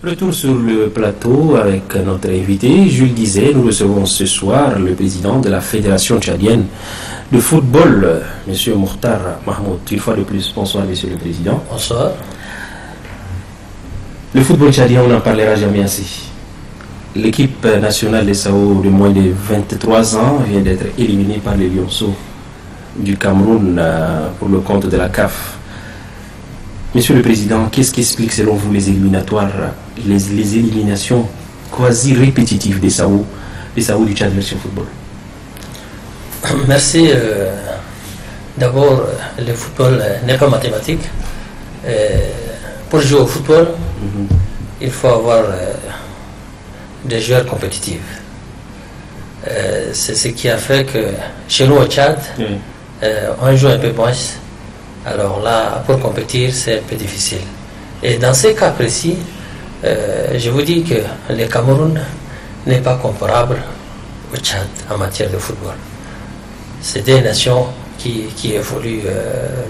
Retour sur le plateau avec notre invité, Jules Guizet. Nous recevons ce soir le président de la Fédération tchadienne de football, M. Mokhtar Mahmoud. Une fois de plus, bonsoir, M. le Président. Bonsoir. Le football tchadien, on n'en parlera jamais assez. L'équipe nationale des Sao de moins de 23 ans vient d'être éliminée par les Lionceaux du Cameroun pour le compte de la CAF. Monsieur le Président, qu'est-ce qui explique selon vous les éliminatoires, les éliminations quasi répétitives des Sao du Tchad version football? Merci. D'abord, le football n'est pas mathématique. Pour jouer au football, il faut avoir des joueurs compétitifs. C'est ce qui a fait que chez nous au Tchad, on joue un peu moins. Alors là, pour compétir, c'est un peu difficile. Et dans ces cas précis, je vous dis que le Cameroun n'est pas comparable au Tchad en matière de football. C'est des nations qui évoluent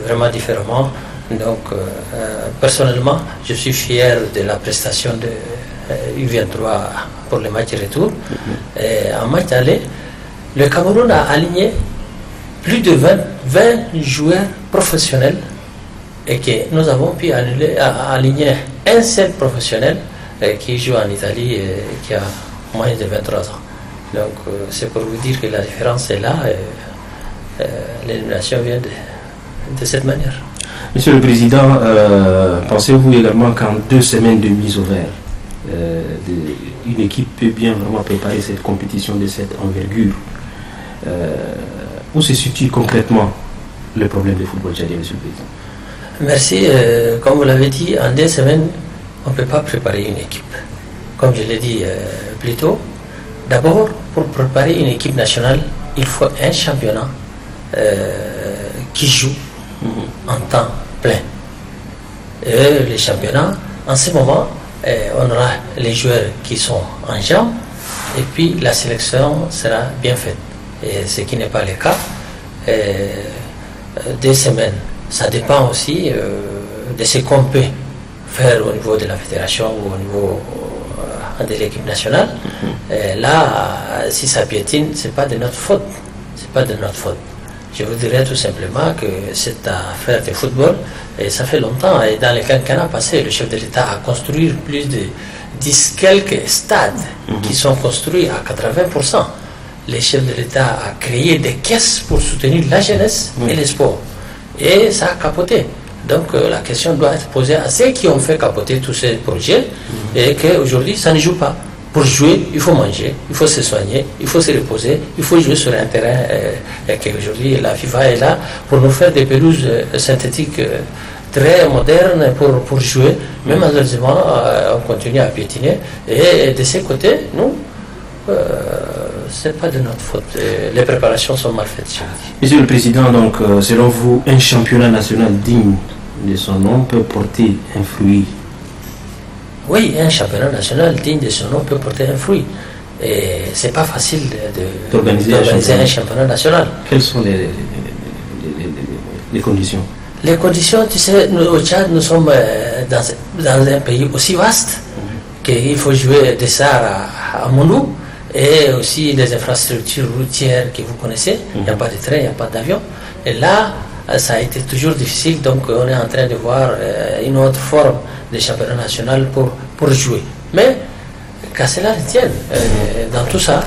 vraiment différemment. Donc, personnellement, je suis fier de la prestation de U23 pour le match retour. Et en match aller, le Cameroun a aligné plus de 20 joueurs professionnels et que nous avons pu aligner un seul professionnel qui joue en Italie et qui a moins de 23 ans. Donc c'est pour vous dire que la différence est là et l'élimination vient de cette manière. Monsieur le Président, pensez-vous également qu'en 2 semaines de mise au vert, une équipe peut bien vraiment préparer cette compétition de cette envergure? Où se situe concrètement le problème du football tchadien, Monsieur le Président? Merci. Comme vous l'avez dit, en 2 semaines, on ne peut pas préparer une équipe. Comme je l'ai dit plus tôt, d'abord, pour préparer une équipe nationale, il faut un championnat qui joue en temps plein. Et les championnats, en ce moment, on aura les joueurs qui sont en jambes et puis la sélection sera bien faite. Et ce qui n'est pas le cas. 2 semaines, ça dépend aussi de ce qu'on peut faire au niveau de la fédération ou au niveau de l'équipe nationale. Là, si ça piétine, c'est pas de notre faute. C'est pas de notre faute. Je vous dirais tout simplement que cette affaire de football, et ça fait longtemps, et dans le quinquennat passé, le chef de l'État a construit plus de 10 quelques stades qui sont construits à 80%. Le chef de l'État a créé des caisses pour soutenir la jeunesse et les sports. Et ça a capoté. Donc la question doit être posée à ceux qui ont fait capoter tous ces projets et qu'aujourd'hui ça ne joue pas. Pour jouer, il faut manger, il faut se soigner, il faut se reposer, il faut jouer sur un terrain et qu'aujourd'hui la FIFA est là pour nous faire des pelouses synthétiques très modernes pour jouer. Mais malheureusement, on continue à piétiner. Et de ces côtés, nous, c'est pas de notre faute. Les préparations sont mal faites. Monsieur le Président, donc, selon vous, un championnat national digne de son nom peut porter un fruit? Oui, un championnat national digne de son nom peut porter un fruit. Et c'est pas facile d'organiser un championnat national. Quelles sont les conditions? Les conditions, tu sais, nous, au Tchad, nous sommes dans un pays aussi vaste qu'il faut jouer des SAR à Moundou. Et aussi les infrastructures routières que vous connaissez, il n'y a pas de train, il n'y a pas d'avion. Et là, ça a été toujours difficile, donc on est en train de voir une autre forme de championnat national pour jouer. Mais qu'à cela tienne, dans tout ça,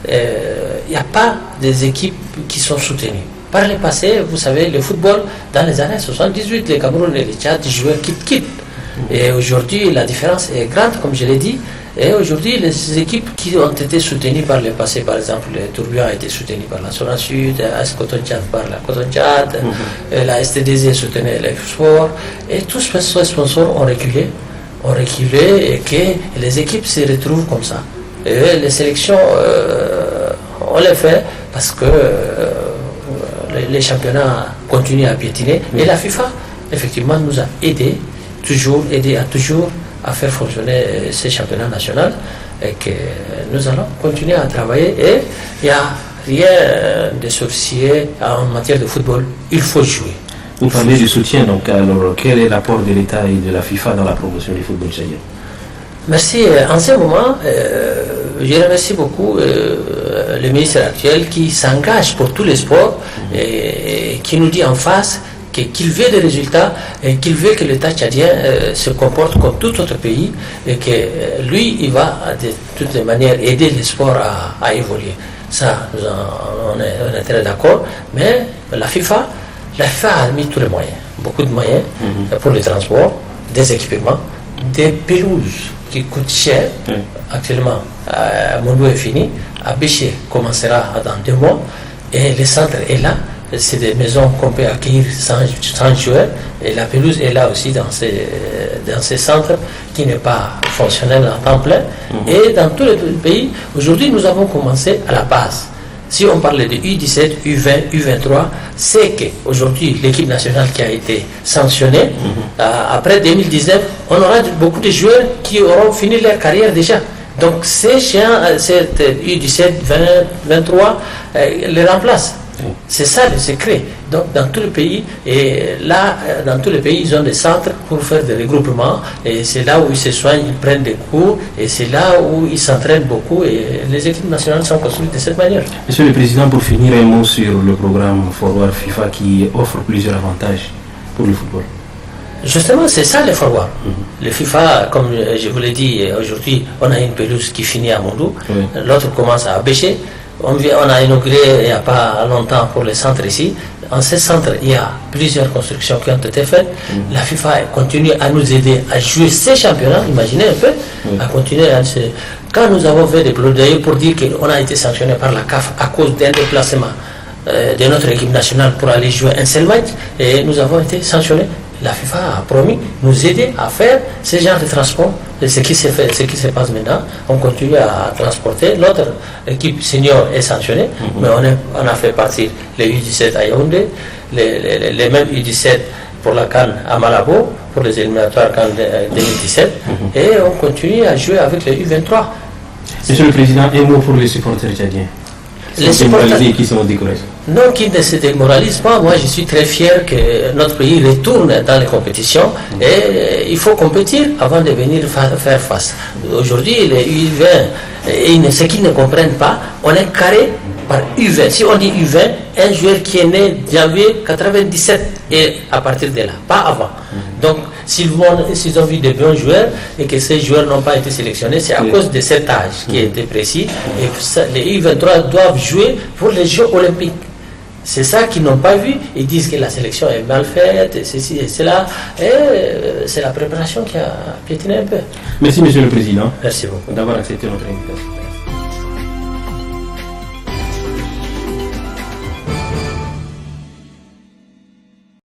il n'y a pas des équipes qui sont soutenues. Par le passé, vous savez, le football, dans les années 78, le Cameroun et le Tchad jouaient kit-kit. Et aujourd'hui, la différence est grande, comme je l'ai dit. Et aujourd'hui, les équipes qui ont été soutenues par le passé, par exemple, le Tourbillon a été soutenu par la Sona Sud, AS Coton Tchad par la Coton Tchad, la STDZ soutenait les sports, et tous ces sponsors ont reculé et que les équipes se retrouvent comme ça. Et les sélections, on les fait parce que les championnats continuent à piétiner, et la FIFA, effectivement, nous a toujours à faire fonctionner ces championnats nationaux et que nous allons continuer à travailler et il n'y a rien de sorcier en matière de football, il faut jouer. Vous parlez du soutien, donc alors quel est l'apport de l'État et de la FIFA dans la promotion du football tchadien? Merci. En ce moment, je remercie beaucoup le ministre actuel qui s'engage pour tous les sports et qui nous dit en face qu'il veut des résultats et qu'il veut que l'État tchadien se comporte comme tout autre pays et que lui, il va de toutes les manières aider les sports à évoluer. Ça, on est très d'accord, mais la FIFA a mis tous les moyens, beaucoup de moyens pour le transport, des équipements, des pelouses qui coûtent cher. Actuellement, Mondou est fini, Abéché commencera dans 2 mois et le centre est là. C'est des maisons qu'on peut accueillir sans joueurs et la pelouse est là aussi dans ces centres qui n'est pas fonctionnel en temps plein. Et dans tous les pays, aujourd'hui nous avons commencé à la base. Si on parlait de U17, U20, U23, c'est qu'aujourd'hui l'équipe nationale qui a été sanctionnée, après 2019, on aura beaucoup de joueurs qui auront fini leur carrière déjà. Donc ces chiens, cette U17, 20, 23, les remplacent. C'est ça le secret. Donc dans tout le pays, et là, dans tous les pays, ils ont des centres pour faire des regroupements, et c'est là où ils se soignent, ils prennent des cours, et c'est là où ils s'entraînent beaucoup, et les équipes nationales sont construites de cette manière. Monsieur le Président, pour finir, un mot sur le programme Forward FIFA qui offre plusieurs avantages pour le football. Justement, c'est ça le Forward. Le FIFA, comme je vous l'ai dit, aujourd'hui, on a une pelouse qui finit à Mondou, l'autre commence à Abéché. On a inauguré il n'y a pas longtemps pour les centres ici. En ces centres, il y a plusieurs constructions qui ont été faites. La FIFA continue à nous aider à jouer ces championnats, imaginez un peu, à continuer à se... Quand nous avons fait des plaidoyers pour dire qu'on a été sanctionné par la CAF à cause d'un déplacement de notre équipe nationale pour aller jouer un seul match, et nous avons été sanctionnés. La FIFA a promis nous aider à faire ce genre de transport. Et ce qui se fait, ce qui se passe maintenant, on continue à transporter. L'autre équipe senior est sanctionnée, mais on a fait partir les U17 à Yaoundé, les mêmes U17 pour la CAN à Malabo, pour les éliminatoires CAN 2017, et on continue à jouer avec les U23. Monsieur le Président, un mot pour les supporters tchadiens. Les supporters qui sont découragés. Non, qui ne se démoralisent pas. Moi, je suis très fier que notre pays retourne dans les compétitions et il faut compétir avant de venir faire face. Aujourd'hui, les U20, ce qu'ils ne comprennent pas, on est carré par U20. Si on dit U20, un joueur qui est né janvier 97 et à partir de là, pas avant. Donc, s'ils ont vu des bons joueurs et que ces joueurs n'ont pas été sélectionnés, c'est à cause de cet âge qui était précis. Et ça, les U23 doivent jouer pour les Jeux Olympiques. C'est ça qu'ils n'ont pas vu. Ils disent que la sélection est mal faite, et ceci et cela. Et c'est la préparation qui a piétiné un peu. Merci, Monsieur le Président. Merci beaucoup d'avoir accepté notre invitation.